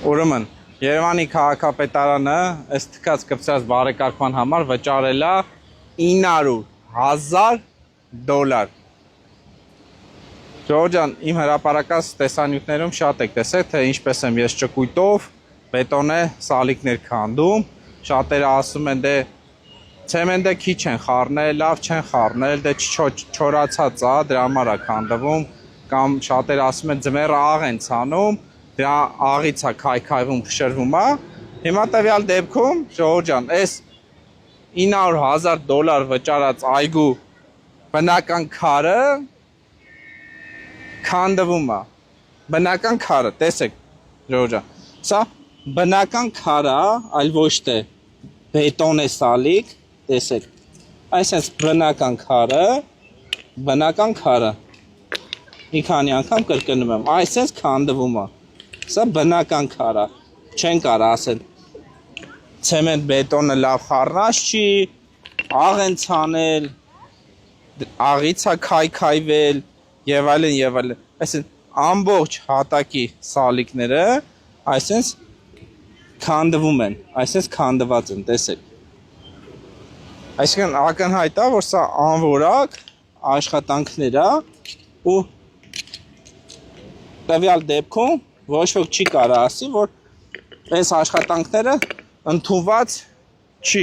Ուրեմն Երևանի քաղաքապետարանը ըստ թքած կպցրած բարեկարգման համար վճարել է $900,000։ Ժողովուրդ ջան, իմ հրապարակած տեսանյութներում շատ եք տեսել, թե ինչպես եմ ես ճկույտով բետոնե սալիկներ քանդում։ Շատերը ասում են դե ցեմենտը քիչ են խառնել, լավ չեն խառնել, դե չորացած է, դրա համար է քանդվում, կամ շատերը ասում են ձմեռը աղ են ցանում, դրա աղից է քայքայվում, փշրվում է։ Հիմա տվյալ դեպքում, ժողովուրդ ջան, այս $900,000 վճարած այգու բնական քարը քանդվում է։ Բնական քարը, տեսեք, ժողովուրդ ջան, սա բնական քարը, այլ ոչ թե բետոնե սալիկ, տեսեք, այսպես բնական քարը, մի քանի անգամ կրկնում եմ, այսպես քանդվում է, սա բնական քարը, չեն կարող ասել, ցեմենտ բետոնը լավ խառնած չի, աղ են ցանել, աղից է քայքայվել, եւ այլն եւ այլն, այսինքն ամբողջ հատակի սալիկները այսպես քանդվում են, այսպես քանդված են, տեսեք։ Այսինքն ակնհայտ է, որ սա անորակ աշխատանքներ է ու տվյալ դեպքում ոչ ոք չի կարող ասի, որ այս աշխատանքները ընդունված չի,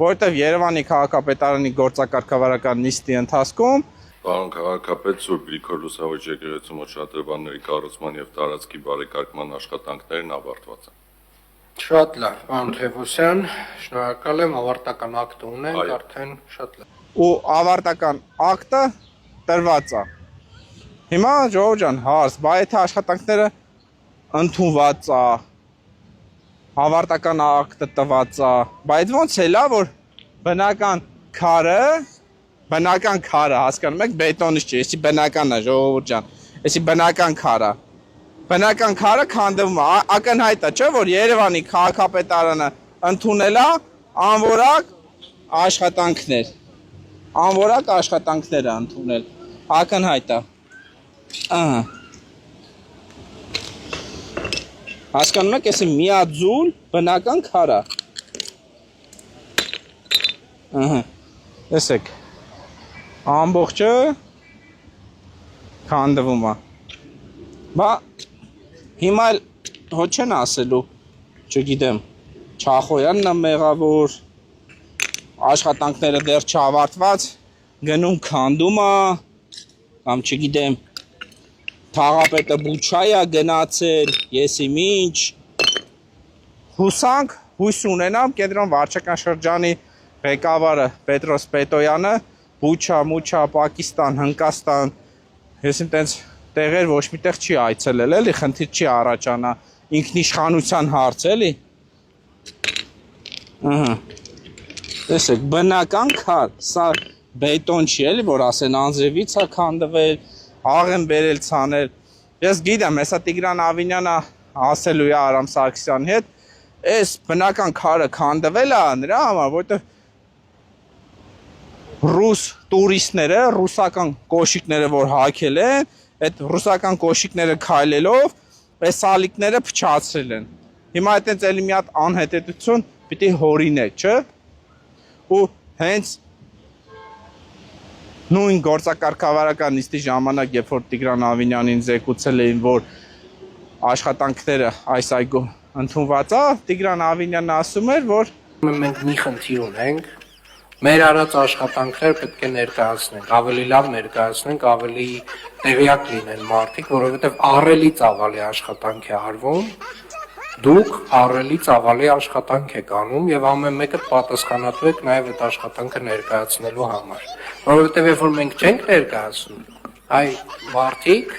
որովհետև Երևանի քաղաքապետարանի գործակարգավարական նիստի ընթացքում Պարոն քաղաքապետ, Սուրբ Գրիգոր Լուսավորիչ եկեղեցու մոտ շատրվանների կառուցման եւ տարածքի բարեկարգման աշխատանքներն ավարտված են։ Շատ լավ, պարոն Թևոսյան, շնորհակալ եմ, ավարտական ակտ ունենք, արդեն շատ լավ։ Ու ավարտական ակտը տրված է։ Հիմա ժողովուրդ ջան, հարց, բա եթե աշխատանքները ընդունված է, ավարտական ակտը տված է, բայց ոնց է լավ, որ բնական քարը, հասկանում եք, բետոնից չի, էսի բնական է, ժողովուրդ ջան, էսի բնական քարը քանդվում է, ակնհայտ է, չէ, որ Երևանի քաղաքապետարանը ընդունել է անորակ աշխատանքներ է ընդունել, ակնհայտ է, հասկանում եք, էսի միաձուլ բնական քարը, տեսեք, ամբողջը քանդվում է, բա հիմա հո չեն ասելու, չգիտեմ, Չախոյանն է մեղավոր, աշխատանքները դեռ չավարտված, գնում քանդում է, կամ չգիտեմ, թաղապետը Բուչայա գնացել, ես իմ ինչ, հույս ունենամ կենտրոն վարչական շրջանի ղեկավարը Պետրոս Պետոյանը, Բուչա, Պակիստան, Հնդկաստան, ես իմ տենց տեղեր ոչ մի տեղ չի այցելել, էլի, խնդիր չի առաջանա, ինքնիշխանության հարց, էլի, տեսեք, բնական քար, սա բետոն չի, էլի, որ ասեն անձրևից է քանդվել, աղ են բերել ցանել, ես գիտեմ, հեսա Տիգրան Ավինյանը ասելու է Արամ Սարգսյանի հետ, այս բնական քարը քանդվել է նրա համար, որտեղ ռուս տուրիստները, ռուսական կոշիկները, որ հագել են, այդ ռուսական կոշիկները քայլելով, այս սալիկները փչացրել են։ Հիմա այդտենց էլի մի հատ անհետեթություն պիտի հորինեք, չէ՞։ Ու հենց նույն գործակարգավարական նիստի ժամանակ, երբ որ Տիգրան Ավինյանին զեկուցել էին, որ աշխատանքները այս այգու ընդունված է, Տիգրան Ավինյանն ասում էր, որ մենք մի խնդիր ունենք, մեր արած աշխատանքները պետք է ներկայացնենք, ավելի լավ ներկայացնենք, ավելի տեղյակ լինեն մարդիկ, որովհետև ահռելի ծավալի աշխատանք է արվում, դուք ահռելի ծավալի աշխատանք եք անում եւ ամեն մեկը պատասխանատու եք նաեւ այդ աշխատանքը ներկայացնելու համար, որովհետև երբ որ մենք չենք ներկայացնում, այ մարդիկ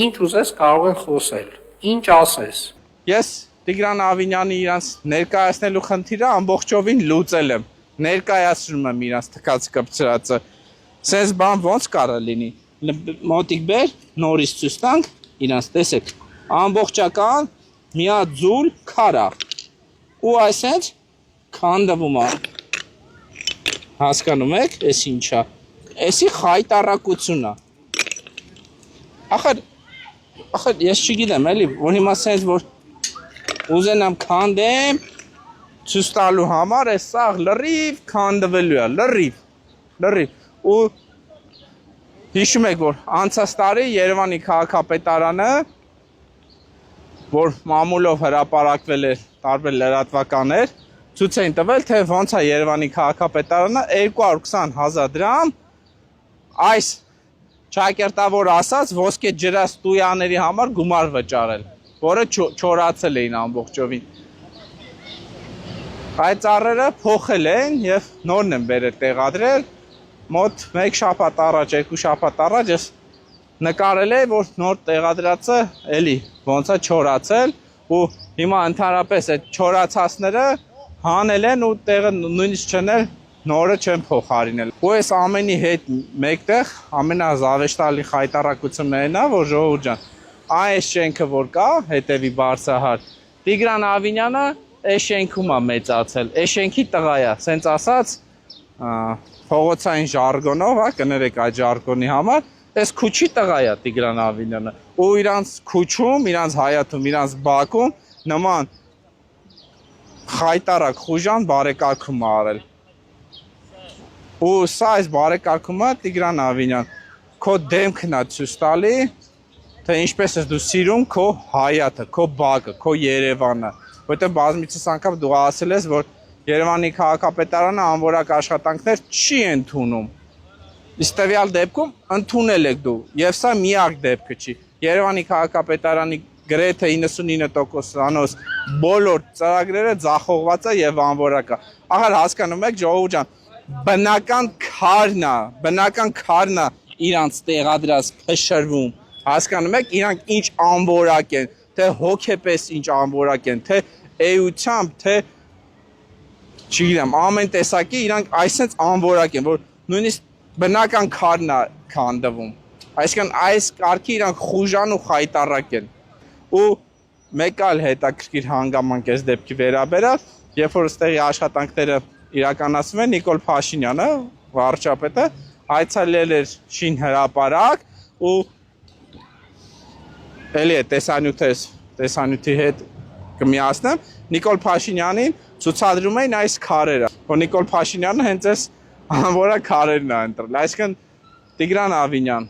ինչ ուզես կարող են խոսել, ինչ ասես։ Ես Տիգրան Ավինյանի իրանց ներկայացնելու խնդիրը ամբողջովին լուծել եմ, ներկայացնում եմ իրանց թքած կպցրածը, սենց բան ոնց կարա լինի, մոտիկ բեր, նորից ցույց տանք, իրանց տեսեք, ամբողջական միաձուլ քարը, ու այսպես քանդվում է, հասկանում եք, էս ինչա, էսի խայտառակություն է, ախր ես չգիտեմ էլի, որ հիմա սենց որ Ուզենամ քանդեմ ցույց տալու համար է սա լրիվ քանդվելու է, լրիվ։ Ու հիշում եք, որ անցած տարի Երևանի քաղաքապետարանը, որ մամուլով հրապարակվել էր տարբեր լրատվականներ, ցույց էին տվել, թե ոնց է Երևանի քաղաքապետարանը 220,000 դրամ այս ճակերտավոր ասած ոսկե ջրաստույաների համար գումար վճարել, որը չորացել էին ամբողջովին։ Այդ ծառերը փոխել են եւ նորն են բերել տեղադրել, մոտ 1 շաբաթ առաջ, 2 շաբաթ առաջ ես նկարել եմ, որ նոր տեղադրածը էլի ոնց է չորացել ու հիմա ընդհանրապես այդ չորացածները հանել են ու տեղը նույնիսկ չնել նորը չեն փոխարինել։ Ու այս ամենի հետ մեկտեղ ամենազավեշտալի խայտարակություններն է, որ ժողովուրդ ջան, այս շենքը որ կա, հետևի Բարսահար, Տիգրան Ավինյանը այս շենքում է մեծացել, այս շենքի տղա է, սենց ասած փողոցային ժարգոնով, հա, կներեք այդ ժարգոնի համար, այս քուչի տղա է Տիգրան Ավինյանը։ Ու իրանց քուչում, իրանց հայաթում, իրանց բակում նման խայտարակ խուժան բարեկարգում արել։ Ու սա այս բարեկարգումը Տիգրան Ավինյան, քո դեմքն է ցույց տալի, թե ինչպես ես դու սիրում քո հայաթը, քո բակը, քո Երևանը, որտեղ բազմիցս անգամ դու ասել ես, որ Երևանի քաղաքապետարանը անորակ աշխատանքներ չի ընդունում։ Իսկ տվյալ դեպքում ընդունել եք դու, եւ սա միակ դեպքը չի։ Երևանի քաղաքապետարանի գրեթե 99%-անոց բոլոր ծրագրերը ձախողված է եւ անորակ է։ Ահա հասկանում եք, ժողովուրդ ջան, բնական քարն է իրանց տեղադրած փշրվում։ Հասկանում եք, իրանք ինչ անորակ են, թե հոգեպես ինչ անորակ են, թե էությամբ, թե չգիտեմ, ամեն տեսակի իրանք այսպես անորակ են, որ նույնիսկ բնական քարն է քանդվում։ Այսինքն այս կարգի իրանք խուժան ու խայտարակ են։ Ու մեկ այլ հետաքրքիր հանգամանք էս դեպքի վերաբերյալ, երբ որ այստեղի աշխատանքները իրականացվում են, Նիկոլ Փաշինյանը, վարչապետը, այցելել էր Շին հրապարակ ու էլի է տեսանյութի հետ կմիացնեմ, Նիկոլ Փաշինյանին ցուցադրում էին այս քարերը, որ Նիկոլ Փաշինյանը հենց այս անորակ քարերն է ընտրել։ Այսինքն Տիգրան Ավինյան,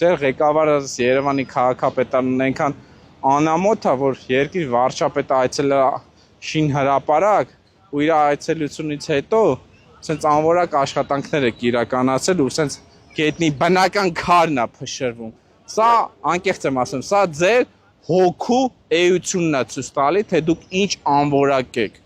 ձեր ղեկավարը Երևանի քաղաքապետարանն այնքան անամոթ է, որ երկրի վարչապետը այցելել Շին հրապարակ ու իր այցելությունից հետո սենց անորակ աշխատանքներ եք իրականացել ու սենց գետնի բնական քարն է փշրվում։ Սա անկեղծ եմ ասում, սա ձեր հոգու էությունն է ցույց տալի, թե դուք ինչ անորակ եք։